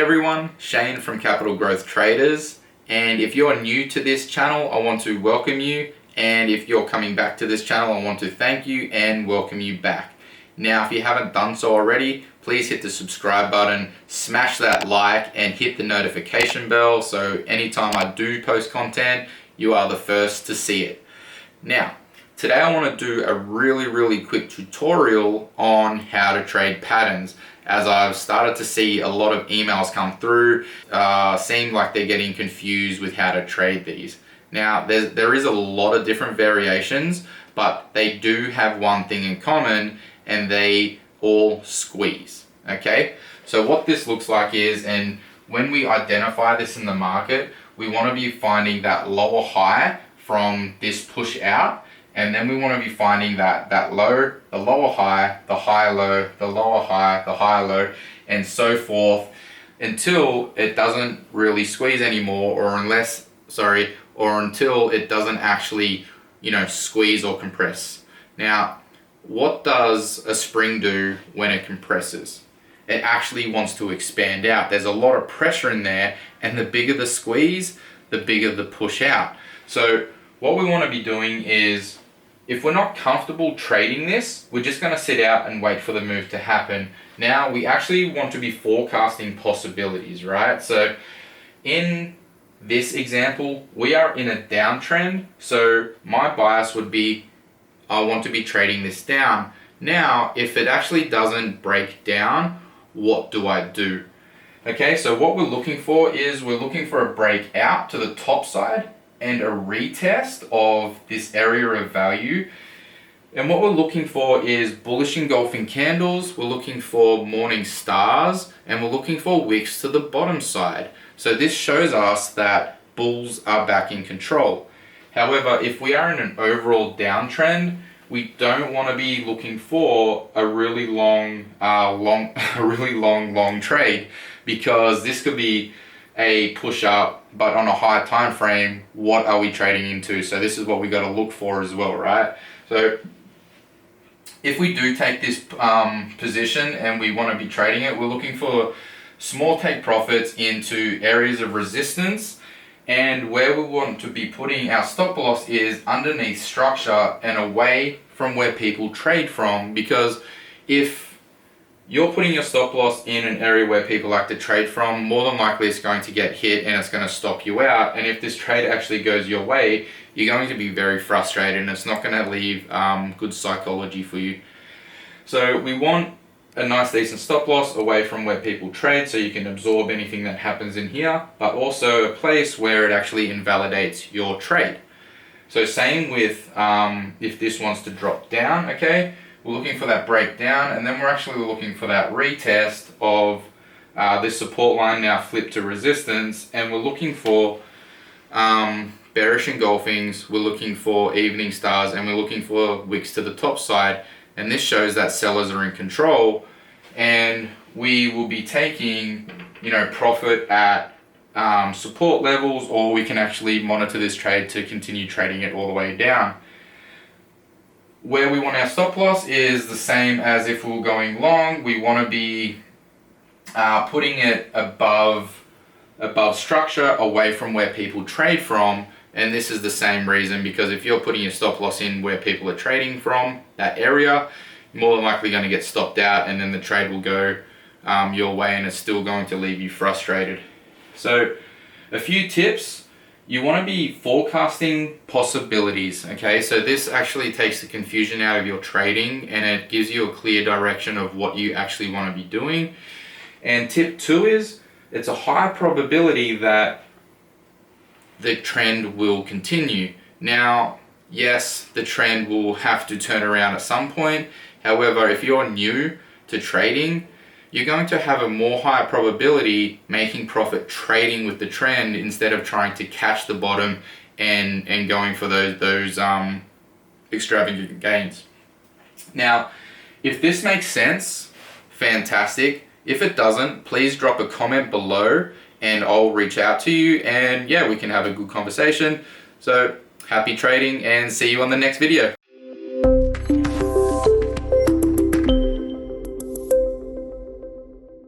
everyone, Shane from Capital Growth Traders, and if you're new to this channel, I want to welcome you, and if you're coming back to this channel, I want to thank you and welcome you back. Now, if you haven't done so already, please hit the subscribe button, smash that like, and hit the notification bell so anytime I do post content, you are the first to see it. Now, today I want to do a really quick tutorial on how to trade patterns, as I've started to see a lot of emails come through, seem like they're getting confused with how to trade these. Now, there is a lot of different variations, but they do have one thing in common, and they all squeeze, okay? So what this looks like is, and when we identify this in the market, we want to be finding that lower high from this push out, and then we want to be finding that low, the lower high, the high low, the lower high, the high low, and so forth until it doesn't really squeeze anymore, or until it doesn't actually, squeeze or compress. Now, what does a spring do when it compresses? It actually wants to expand out. There's a lot of pressure in there, and the bigger the squeeze, the bigger the push out. So what we want to be doing is, if we're not comfortable trading this, we're just going to sit out and wait for the move to happen. Now, we actually want to be forecasting possibilities, right? So in this example, we are in a downtrend, so my bias would be, I want to be trading this down. Now, if it actually doesn't break down, what do I do? Okay, so what we're looking for is, we're looking for a breakout to the top side and a retest of this area of value. And what we're looking for is bullish engulfing candles, we're looking for morning stars, and we're looking for wicks to the bottom side. So this shows us that bulls are back in control. However, if we are in an overall downtrend, we don't want to be looking for a really long trade, because this could be a push up, but on a higher time frame, what are we trading into? So this is what we got to look for as well, right? So if we do take this position and we want to be trading it, we're looking for small take profits into areas of resistance, and where we want to be putting our stop loss is underneath structure and away from where people trade from, because if you're putting your stop loss in an area where people like to trade from, more than likely it's going to get hit and it's going to stop you out. And if this trade actually goes your way, you're going to be very frustrated, and it's not going to leave good psychology for you. So we want a nice decent stop loss away from where people trade, so you can absorb anything that happens in here, but also a place where it actually invalidates your trade. So same with if this wants to drop down, okay? We're looking for that breakdown, and then we're actually looking for that retest of this support line now flipped to resistance, and we're looking for bearish engulfings, we're looking for evening stars, and we're looking for wicks to the top side. And this shows that sellers are in control, and we will be taking, profit at support levels, or we can actually monitor this trade to continue trading it all the way down. Where we want our stop loss is the same as if we were going long. We want to be putting it above structure, away from where people trade from. And this is the same reason, because if you're putting your stop loss in where people are trading from, that area, you're more than likely going to get stopped out, and then the trade will go your way, and it's still going to leave you frustrated. So a few tips. You want to be forecasting possibilities, okay? So this actually takes the confusion out of your trading, and it gives you a clear direction of what you actually want to be doing. And tip 2 is, it's a high probability that the trend will continue. Now, yes, the trend will have to turn around at some point. However, if you're new to trading, you're going to have a more higher probability making profit trading with the trend, instead of trying to catch the bottom and going for those extravagant gains. Now, if this makes sense, fantastic. If it doesn't, please drop a comment below and I'll reach out to you, and yeah, we can have a good conversation. So happy trading, and see you on the next video.